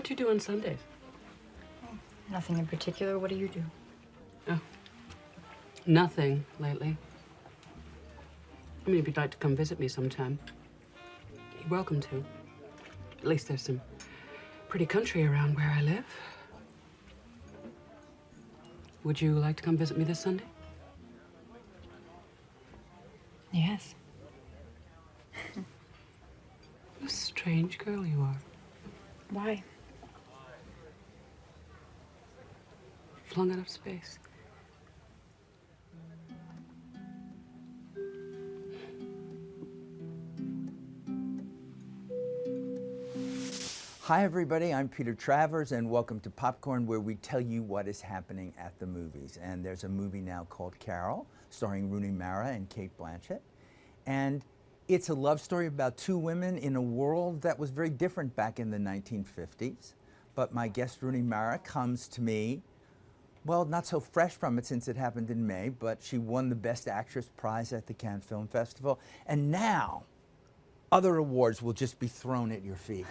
What do you do on Sundays? Nothing in particular. What do you do? Oh, nothing lately. I mean, if you'd like to come visit me sometime, you're welcome to. At least there's some pretty country around where I live. Would you like to come visit me this Sunday? Yes. What a strange girl you are. Why? Flung out of space. Hi everybody, I'm Peter Travers and welcome to Popcorn, where we tell you what is happening at the movies. And there's a movie now called Carol, starring Rooney Mara and Cate Blanchett. And it's a love story about two women in a world that was very different back in the 1950s. But my guest Rooney Mara comes to me, well, not so fresh from it since it happened in May, but she won the Best Actress prize at the Cannes Film Festival. And now, other awards will just be thrown at your feet.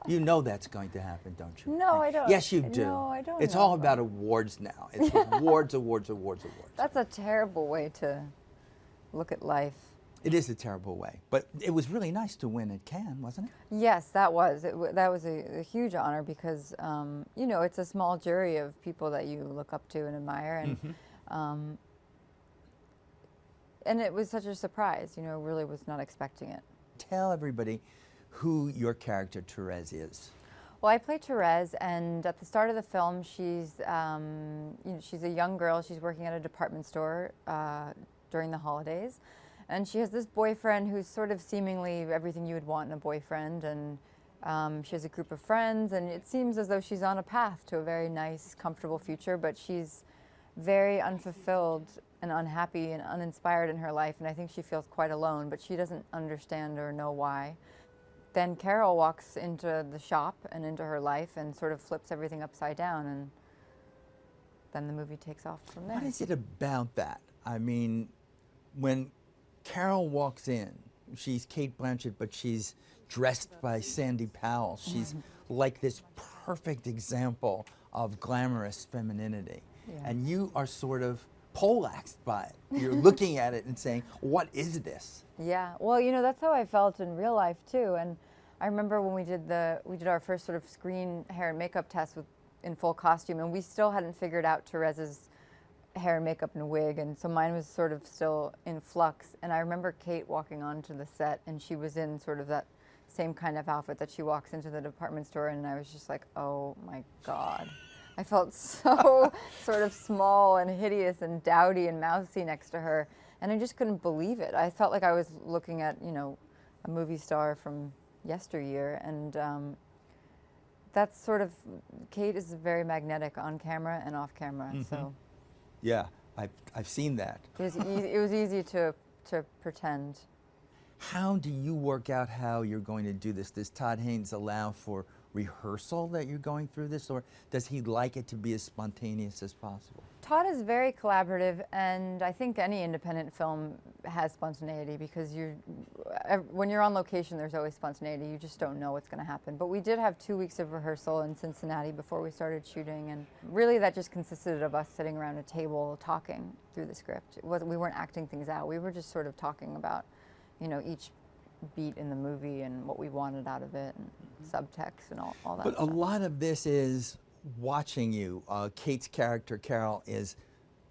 You know that's going to happen, don't you? No, I don't. Yes, you do. No, I don't. It's all about awards now. It's awards, awards, awards, awards. That's a terrible way to look at life. It is a terrible way, but it was really nice to win at Cannes, wasn't it? Yes, that was. That was a huge honor because, you know, it's a small jury of people that you look up to and admire, and it was such a surprise. You know, really was not expecting it. Tell everybody who your character Therese is. Well, I play Therese, and at the start of the film, she's you know, she's a young girl. She's working at a department store during the holidays, and she has this boyfriend who's sort of seemingly everything you would want in a boyfriend, and she has a group of friends, and it seems as though she's on a path to a very nice, comfortable future, but she's very unfulfilled and unhappy and uninspired in her life, and I think she feels quite alone, but she doesn't understand or know why. Then Carol walks into the shop and into her life and sort of flips everything upside down, and then the movie takes off from there. What is it about that? I mean, when Carol walks in, she's Cate Blanchett, but she's dressed by Sandy Powell. She's like this perfect example of glamorous femininity. Yeah. And you are sort of poleaxed by it. You're looking at it and saying, what is this? Yeah, well, you know, that's how I felt in real life too. And I remember when we did our first sort of screen hair and makeup test in full costume, and we still hadn't figured out Therese's hair and makeup and wig, and so mine was sort of still in flux. And I remember Cate walking onto the set, and she was in sort of that same kind of outfit that she walks into the department store in, and I was just like, oh my God. I felt so sort of small and hideous and dowdy and mousy next to her, and I just couldn't believe it. I felt like I was looking at, you know, a movie star from yesteryear, and that's sort of, Cate is very magnetic on camera and off camera, so. Yeah, I've seen that. It was easy to pretend. How do you work out how you're going to do this? Does Todd Haynes allow for rehearsal that you're going through this, or does he like it to be as spontaneous as possible? Todd is very collaborative, and I think any independent film has spontaneity because when you're on location, there's always spontaneity. You just don't know what's going to happen. But we did have 2 weeks of rehearsal in Cincinnati before we started shooting, and really that just consisted of us sitting around a table talking through the script. We weren't acting things out. We were just sort of talking about, you know, each beat in the movie and what we wanted out of it, and subtext and all that But stuff. a lot of this is watching you. Cate's character, Carol, is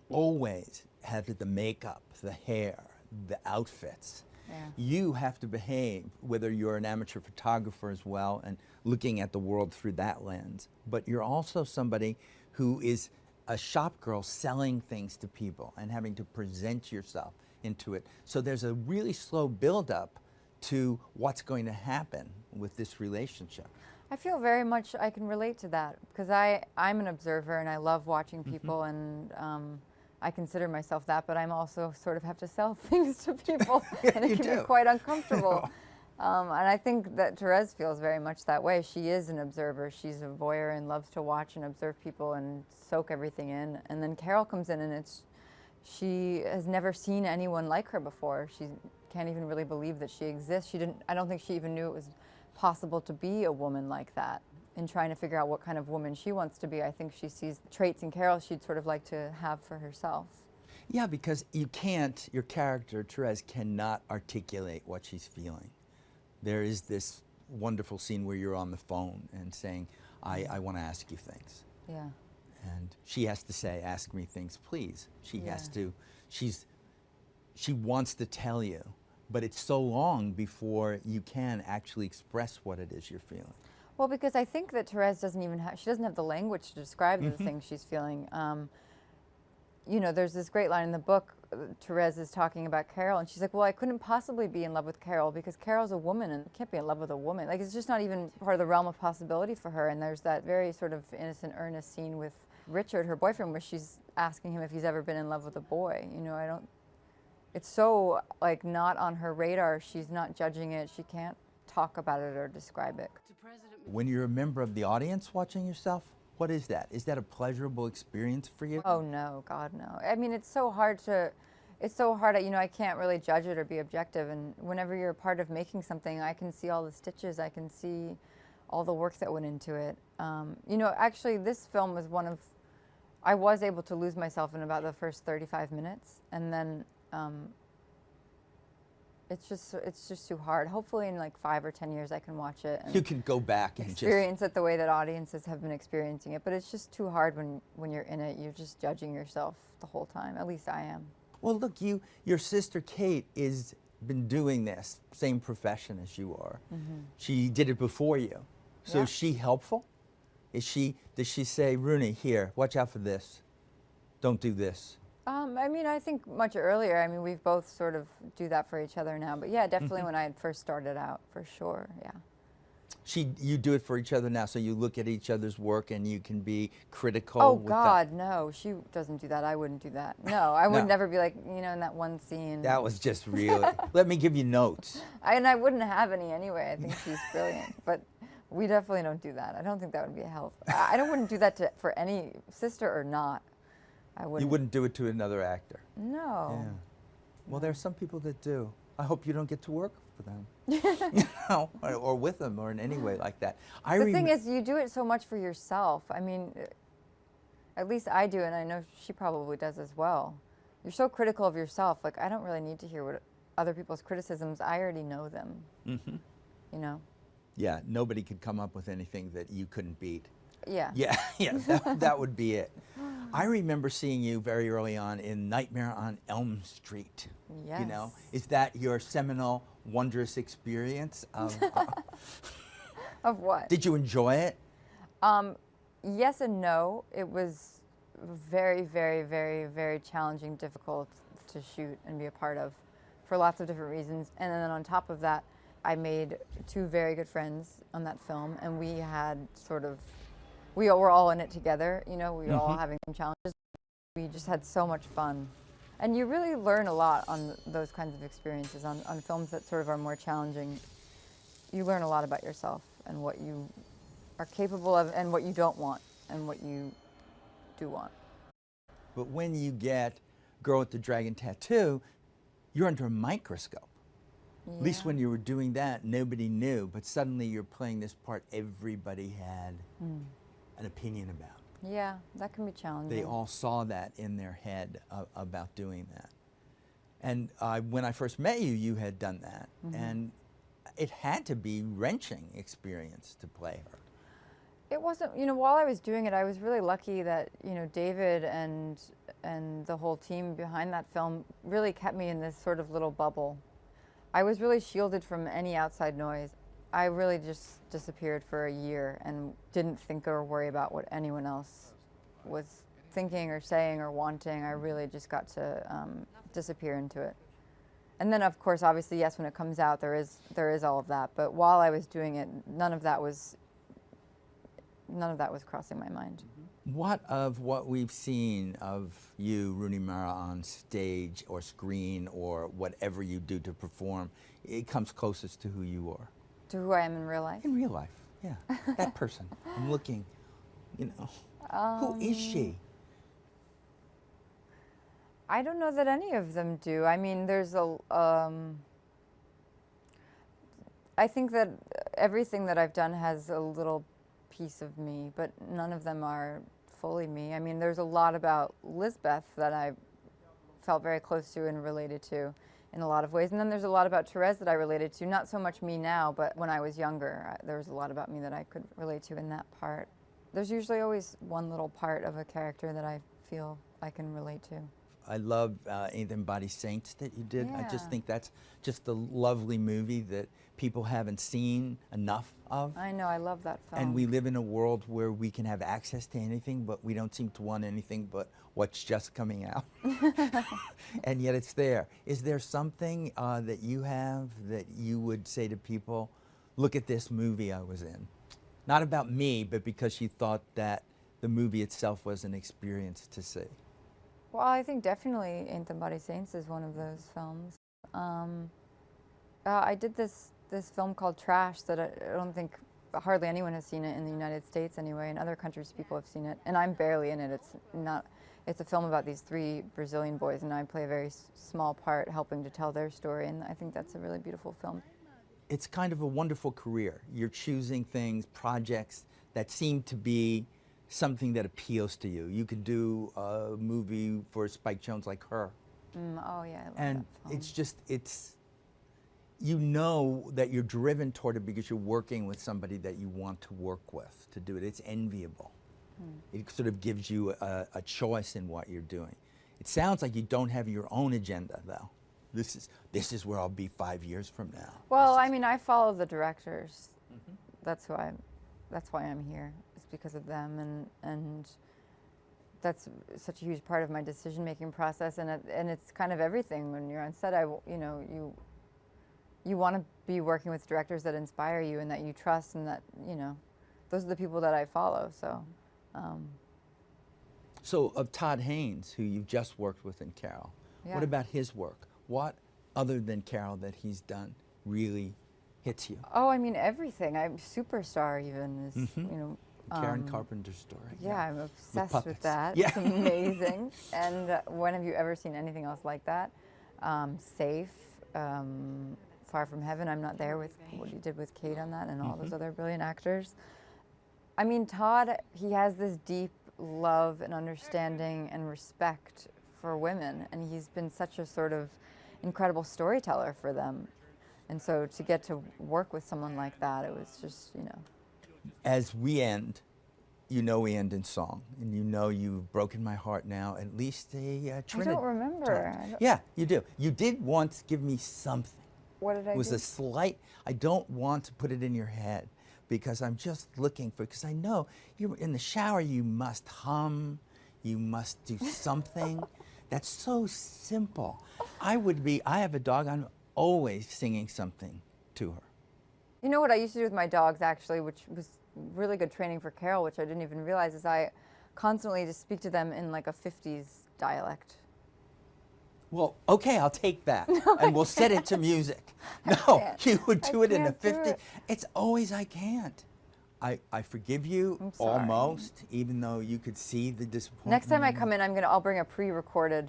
always has the makeup, the hair, the outfits. Yeah. You have to behave, whether you're an amateur photographer as well and looking at the world through that lens, but you're also somebody who is a shop girl selling things to people and having to present yourself into it. So there's a really slow build-up to what's going to happen with this relationship. I feel very much I can relate to that because I'm an observer and I love watching people, and I consider myself that, but I'm also sort of have to sell things to people and it can be quite uncomfortable. And I think that Therese feels very much that way. She is an observer. She's a voyeur and loves to watch and observe people and soak everything in. And then Carol comes in and she has never seen anyone like her before. She can't even really believe that she exists. I don't think she even knew it was possible to be a woman like that. in trying to figure out what kind of woman she wants to be. I think she sees traits in Carol she'd sort of like to have for herself. Yeah, because you can't, your character, Therese, cannot articulate what she's feeling. There is this wonderful scene where you're on the phone and saying, I want to ask you things. Yeah. And she has to say, ask me things, please. She has to, she wants to tell you, but it's so long before you can actually express what it is you're feeling. Well, because I think that Therese doesn't even have, she doesn't have the language to describe the things she's feeling. You know, there's this great line in the book, Therese is talking about Carol, and she's like, well, I couldn't possibly be in love with Carol because Carol's a woman and I can't be in love with a woman. Like, it's just not even part of the realm of possibility for her. And there's that very sort of innocent, earnest scene with Richard, her boyfriend, where she's asking him if he's ever been in love with a boy. You know, it's so, like, not on her radar. She's not judging it. She can't talk about it or describe it. When you're a member of the audience watching yourself, what is that? Is that a pleasurable experience for you? Oh, no, God, no. I mean, it's so hard, you know, I can't really judge it or be objective. And whenever you're a part of making something, I can see all the stitches. I can see all the work that went into it. You know, actually, this film was I was able to lose myself in about the first 35 minutes. And then it's just too hard. Hopefully in like 5 or 10 years I can watch it and you can go back and experience it the way that audiences have been experiencing it. But it's just too hard when you're in it. You're just judging yourself the whole time. At least I am. Well, look, your sister Cate is been doing this same profession as you are. She did it before you. So Yeah. is she helpful? Does she say, Rooney, here, watch out for this. Don't do this. I mean, I think much earlier. I mean, we've both sort of do that for each other now. But yeah, definitely when I had first started out, for sure, yeah. You do it for each other now, so you look at each other's work and you can be critical. Oh, with God, no. She doesn't do that. I wouldn't do that. No, I would No. never be like, you know, in that one scene. That was just really, let me give you notes. And I wouldn't have any anyway. I think she's brilliant. But we definitely don't do that. I don't think that would be a help. I wouldn't do that for any sister or not. I wouldn't. You wouldn't do it to another actor. No. Yeah. Well, there are some people that do. I hope you don't get to work for them. You know, or with them, or in any way like that. The thing is, you do it so much for yourself. I mean, at least I do, and I know she probably does as well. You're so critical of yourself. Like, I don't really need to hear what other people's criticisms. I already know them. You know? Yeah, nobody could come up with anything that you couldn't beat. Yeah. Yeah, that would be it. I remember seeing you very early on in Nightmare on Elm Street. Yes. You know, is that your seminal, wondrous experience of? Of what? Did you enjoy it? Yes and no. It was very, very, very, very challenging, difficult to shoot and be a part of for lots of different reasons. And then on top of that, I made 2 very good friends on that film, and we had we were all in it together, you know, we were all having some challenges. We just had so much fun. And you really learn a lot on those kinds of experiences, on films that sort of are more challenging. You learn a lot about yourself and what you are capable of and what you don't want and what you do want. But when you get Girl with the Dragon Tattoo, you're under a microscope. Yeah. At least when you were doing that, nobody knew, but suddenly you're playing this part everybody had an opinion about. Yeah, that can be challenging. They all saw that in their head about doing that. And when I first met you, you had done that. And it had to be wrenching experience to play her. It wasn't, you know, while I was doing it, I was really lucky that, you know, David and the whole team behind that film really kept me in this sort of little bubble. I was really shielded from any outside noise. I really just disappeared for a year and didn't think or worry about what anyone else was thinking or saying or wanting. I really just got to disappear into it. And then, of course, obviously, yes, when it comes out, there is all of that. But while I was doing it, none of that was crossing my mind. What of what we've seen of you, Rooney Mara, on stage or screen or whatever you do to perform, it comes closest to who you are? To who I am in real life? In real life, yeah. That person. I'm looking, you know. Who is she? I don't know that any of them do. I mean, there's I think that everything that I've done has a little piece of me, but none of them are fully me. I mean, there's a lot about Lisbeth that I felt very close to and related to in a lot of ways. And then there's a lot about Therese that I related to, not so much me now, but when I was younger, there was a lot about me that I could relate to in that part. There's usually always one little part of a character that I feel I can relate to. I love Ain't Them Body Saints that you did. I just Yeah. think that's just a lovely movie that people haven't seen enough of. I know, I love that film. And we live in a world where we can have access to anything, but we don't seem to want anything but what's just coming out. And yet it's there. Is there something that you have that you would say to people, look at this movie I was in? Not about me, but because you thought that the movie itself was an experience to see. Well, I think definitely Ain't Them Body Saints is one of those films. I did this film called Trash that I don't think hardly anyone has seen it in the United States anyway. In other countries, people have seen it, and I'm barely in it. It's a film about these 3 Brazilian boys, and I play a very small part helping to tell their story, and I think that's a really beautiful film. It's kind of a wonderful career. You're choosing things, projects that seem to be something that appeals to you. You could do a movie for Spike Jonze like Her. Oh yeah, I love And that film. it's just, you know that you're driven toward it because you're working with somebody that you want to work with to do it. It's enviable. It sort of gives you a choice in what you're doing. It sounds like you don't have your own agenda, though. This is where I'll be 5 years from now. Well, I mean, I follow the directors. That's why I'm here. It's because of them, and that's such a huge part of my decision-making process. And it's kind of everything when you're on set. You want to be working with directors that inspire you and that you trust, and that those are the people that I follow. So. So of Todd Haynes, who you've just worked with in Carol, Yeah. what about his work? What, other than Carol, that he's done really hits you? Oh, I mean everything. I'm Superstar even is Karen Carpenter's story. Yeah, I'm obsessed puppets. with that. Yeah. It's amazing. And when have you ever seen anything else like that? Safe, Far From Heaven. I'm Not There with what he did with Cate on that, and all those other brilliant actors. I mean, Todd, he has this deep love and understanding and respect for women, and he's been such a sort of incredible storyteller for them. And so to get to work with someone like that, it was just, As we end, we end in song, and you've broken my heart now, at least a Trinidad. I don't remember. Yeah, you do. You did once give me something. What did I do? It was a slight, I don't want to put it in your head, because I'm just looking for, because I know you're in the shower, you must hum, you must do something. That's so simple. I have a dog, I'm always singing something to her. You know what I used to do with my dogs, actually, which was really good training for Carol, which I didn't even realize, is I constantly just speak to them in like a 50s dialect. Well, okay, I'll take that, and we'll set it to music. No, can't. you would do it in the can't do 50s. it. It's always I can't. I forgive you I'm sorry. almost, even though you could see the disappointment. Next time I come in, I'll bring a pre-recorded.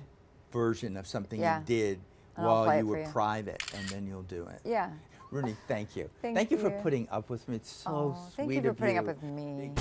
Version of something Yeah. you did And I'll while play you it for were you. private, and then you'll do it. Yeah. Rooney, thank you. Thank you for you. putting up with me. It's so Oh, sweet thank you for of putting up you. with me.